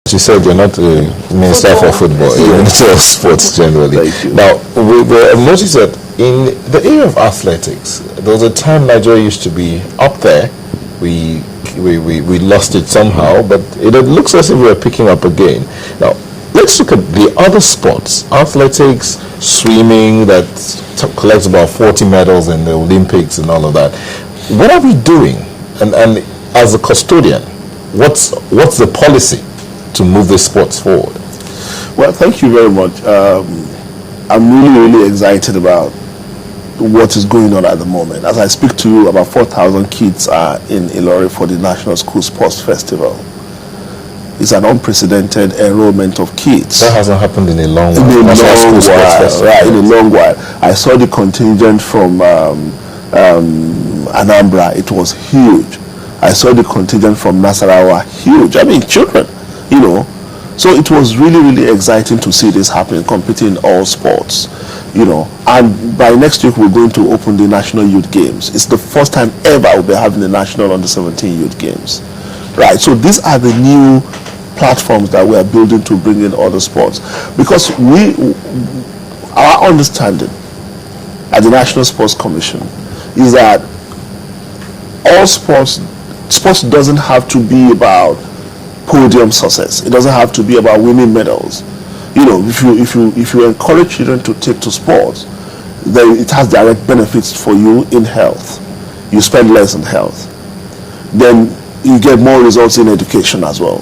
She said you're not a minister for football, you're a minister of sports generally. Thank you. Now, I've noticed that in the area of athletics, there was a time Nigeria used to be up there. We lost it somehow, but it looks as if we're picking up again. Now, let's look at the other sports. Athletics, swimming, that collects about 40 medals in the Olympics and all of that. What are we doing? And as a custodian, what's the policy to move the sports forward? Well, thank you very much. I'm really excited about what is going on at the moment. As I speak to you, about 4,000 kids are in Ilori for the National School Sports Festival. It's an unprecedented enrollment of kids. That hasn't happened in a long while. In a long while, right, in a long while. I saw the contingent from Anambra. It was huge. I saw the contingent from Nasarawa, huge. I mean, children, you know. So it was really exciting to see this happening, competing in all sports, you know. And by next week, we're going to open the National Youth Games. It's the first time ever we'll be having the National Under-17 Youth Games, right? So these are the new platforms that we are building to bring in other sports. Because our understanding at the National Sports Commission is that all sports doesn't have to be about podium success. It doesn't have to be about winning medals. You know, if you encourage children to take to sports, then it has direct benefits for you in health. You spend less on health. Then you get more results in education as well.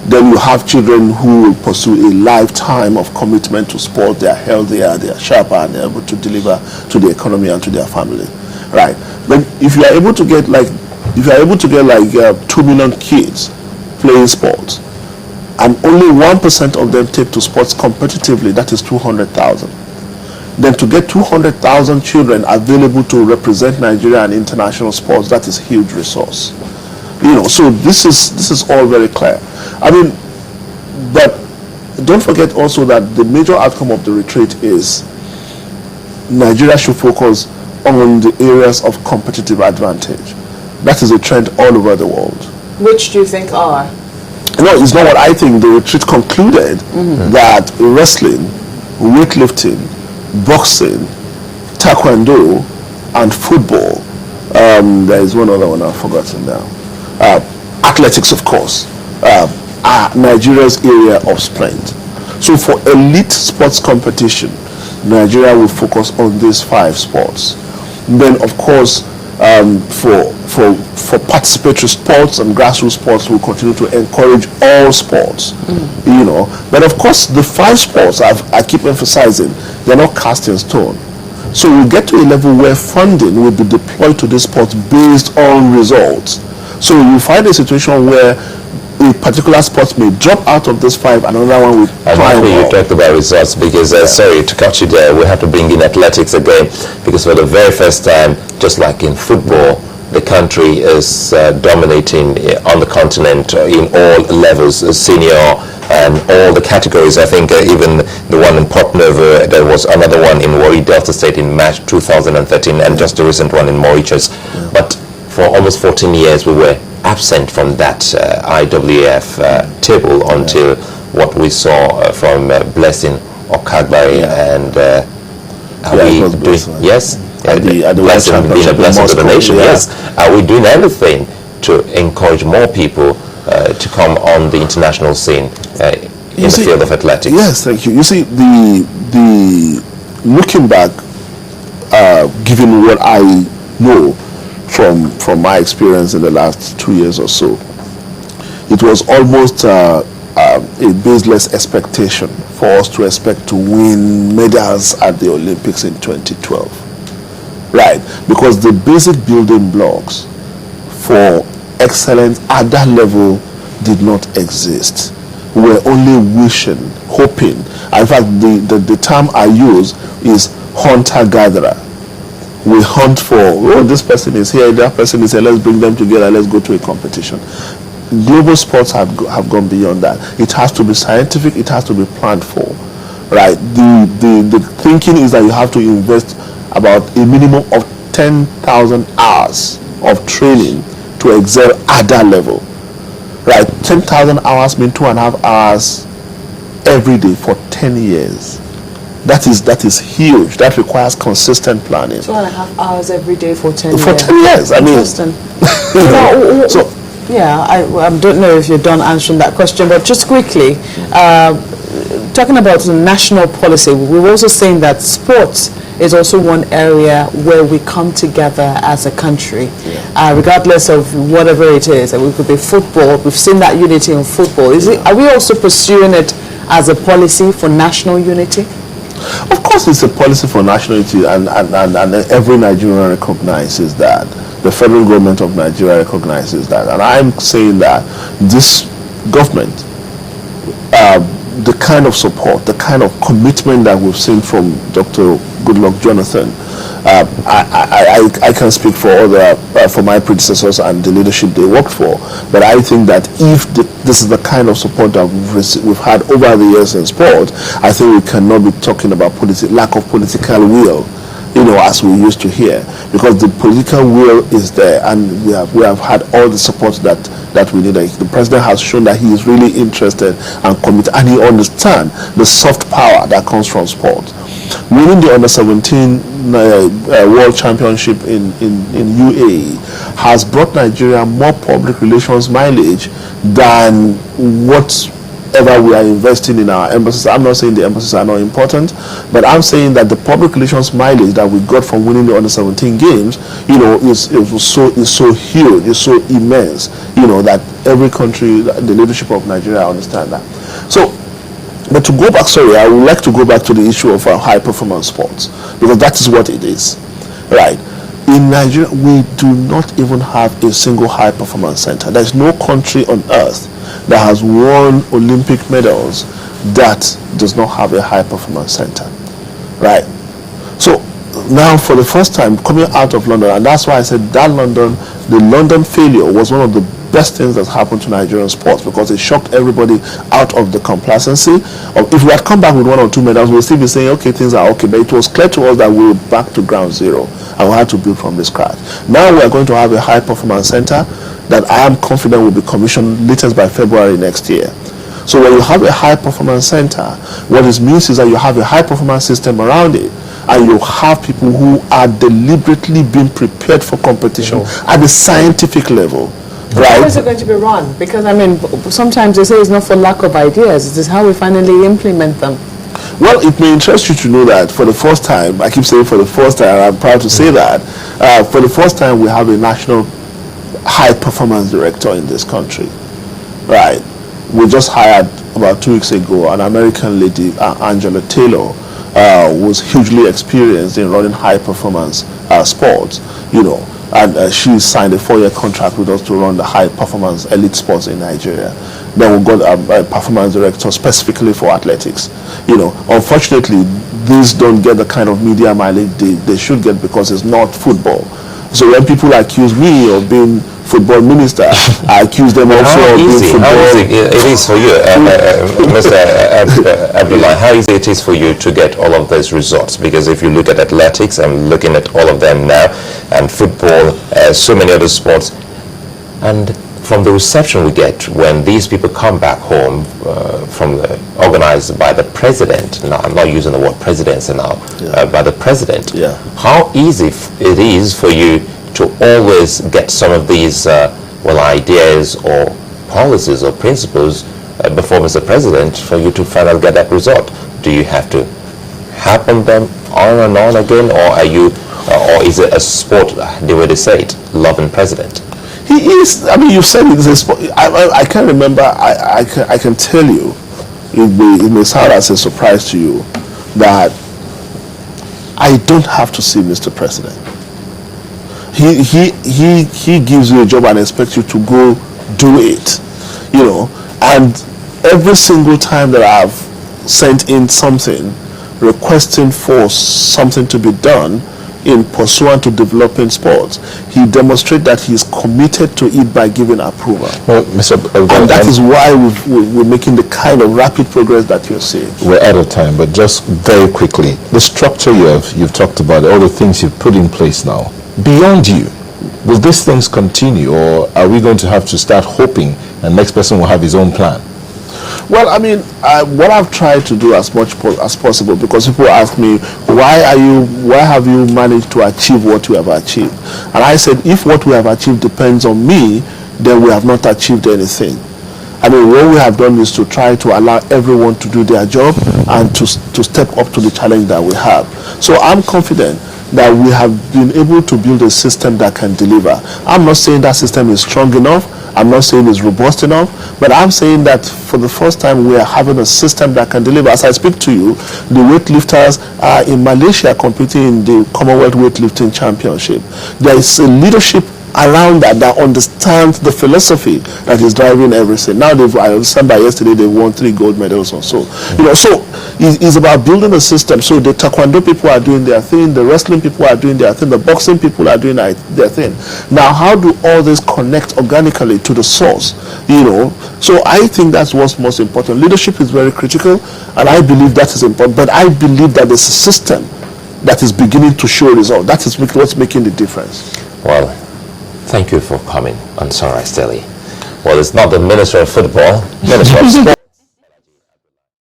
Then you have children who will pursue a lifetime of commitment to sport. They are healthier, they are sharper, and they're able to deliver to the economy and to their family, right? But if you are able to get 2 million kids playing sports, and only 1% of them take to sports competitively, that is 200,000. Then to get 200,000 children available to represent Nigeria in international sports, that is a huge resource. You know, so this is all very clear. I mean, but don't forget also that the major outcome of the retreat is Nigeria should focus on the areas of competitive advantage. That is a trend all over the world. Which do you think are? No, it's not what I think. The retreat concluded that wrestling, weightlifting, boxing, taekwondo, and football. There is one other one I've forgotten now. Athletics, of course, are Nigeria's area of strength. So for elite sports competition, Nigeria will focus on these 5 sports. Then, of course, for participatory sports and grassroots sports, we'll continue to encourage all sports, you know. But of course, the 5 sports, I keep emphasizing, they're not cast in stone. So we'll get to a level where funding will be deployed to these sports based on results. So you find a situation where a particular sport may drop out of this 5, another one will climb. You talked about results because, sorry to cut you there, we have to bring in athletics again, because for the very first time, just like in football, the country is dominating on the continent in all levels, senior and all the categories. I think even the one in Port Novo, there was another one in Warri Delta State in March 2013, and just a recent one in Mauritius. But for almost 14 years, we were absent from that IWF table until what we saw from Blessing Okagbari and yes, Blessing being a blessing to the nation. Yes, are we doing everything to encourage more people to come on the international scene in the field of athletics? Yes, thank you. You see, the looking back, given what I know from my experience in the last 2 years or so, it was almost a baseless expectation for us to expect to win medals at the Olympics in 2012. Right, because the basic building blocks for excellence at that level did not exist. We were only wishing, hoping. In fact, the term I use is hunter-gatherer. We hunt for, oh, this person is here, that person is here, let's bring them together, let's go to a competition. Global sports have gone beyond that. It has to be scientific, it has to be planned for, right? The thinking is that you have to invest about a minimum of 10,000 hours of training to excel at that level. right? 10,000 hours mean 2.5 hours every day for 10 years. That is huge. That requires consistent planning. 2.5 hours every day for 10 years. For 10 years, I mean. Interesting. So, yeah, I don't know if you're done answering that question, but just quickly, talking about the national policy, we're also saying that sports is also one area where we come together as a country, regardless of whatever it is. It could be football. We've seen that unity in football. Are we also pursuing it as a policy for national unity? of course, it's a policy for national unity, and every Nigerian recognizes that. The federal government of Nigeria recognizes that. And I'm saying that this government, the kind of support, the kind of commitment that we've seen from Dr. Goodluck Jonathan, I can speak for for my predecessors and the leadership they worked for, but I think that if this is the kind of support that we've had over the years in sport, I think we cannot be talking about lack of political will, as we used to hear, because the political will is there, and we have had all the support that we need. The president has shown that he is really interested and committed, and he understands the soft power that comes from sport. Winning the under-17 World Championship in UAE has brought Nigeria more public relations mileage than whatever we are investing in our embassies. I'm not saying the embassies are not important, but I'm saying that the public relations mileage that we got from winning the under-17 games, is so huge, is so immense, that every country, the leadership of Nigeria understand that. So, but to go back, I would like to go back to the issue of high performance sports, because that is what it is, right? In Nigeria, we do not even have a single high performance center. There's no country on earth that has won Olympic medals that does not have a high performance center, right? So now, for the first time, coming out of London, and that's why I said that the London failure was one of the best things that happened to Nigerian sports, because it shocked everybody out of the complacency. If we had come back with 1 or 2 medals, we'll still be saying, okay, things are okay, but it was clear to us that we were back to ground zero and we had to build from the scratch. Now we are going to have a high performance center that I am confident will be commissioned latest by February next year. So when you have a high performance center, what it means is that you have a high performance system around it, and you have people who are deliberately being prepared for competition at the scientific level. Right. How is it going to be run? Because sometimes they say it's not for lack of ideas, it is how we finally implement them. Well, it may interest you to know that for the first time, I keep saying for the first time, and I'm proud to say that, for the first time we have a national high performance director in this country. Right. We just hired about 2 weeks ago an American lady, Angela Taylor, who was hugely experienced in running high performance sports, and she signed a 4-year contract with us to run the high performance elite sports in Nigeria. Then we got a performance director specifically for athletics. Unfortunately, these don't get the kind of media mileage they should get, because it's not football. So when people accuse me of being football minister, I accuse them also of being football. How easy it is for you, Mr. Abdullahi, how easy it is for you to get all of those results? Because if you look at athletics, I'm looking at all of them now, and football, so many other sports, and from the reception we get when these people come back home, organized by the president, now I'm not using the word presidency now, by the president, how easy it is for you to always get some of these ideas or policies or principles before Mr. President for you to finally get that result? Do you have to happen them on and on again, or is it a sport, the way they say it, loving president? He is. You've said it is a sport. I can't remember. I can tell you, it may sound as a surprise to you, that I don't have to see Mr. President. He gives you a job and expects you to go do it, and every single time that I've sent in something requesting for something to be done in pursuant to developing sports, he demonstrates that he is committed to it by giving approval. Well, and that is why we're making the kind of rapid progress that you're seeing. We're out of time, but just very quickly, the structure you've talked about, all the things you've put in place now, beyond you, will these things continue, or are we going to have to start hoping and next person will have his own plan. Well, I mean, what I've tried to do as much as possible, because people ask me, why have you managed to achieve what you have achieved? And I said, if what we have achieved depends on me, then we have not achieved anything. I mean, what we have done is to try to allow everyone to do their job and to step up to the challenge that we have. So I'm confident that we have been able to build a system that can deliver. I'm not saying that system is strong enough. I'm not saying it's robust enough, but I'm saying that for the first time we are having a system that can deliver. As I speak to you, the weightlifters are in Malaysia competing in the Commonwealth Weightlifting Championship. There is a leadership around that understands the philosophy that is driving everything. Now I understand by yesterday they won 3 gold medals or so. So it's about building a system. So the taekwondo people are doing their thing, the wrestling people are doing their thing, the boxing people are doing their thing. Now how do all this connect organically to the source? So I think that's what's most important. Leadership is very critical, and I believe that is important, but I believe that there's a system that is beginning to show results. That is what's making the difference. Well, thank you for coming on Sunrise Daily. Well, it's not the Minister of Football, Minister of Sport.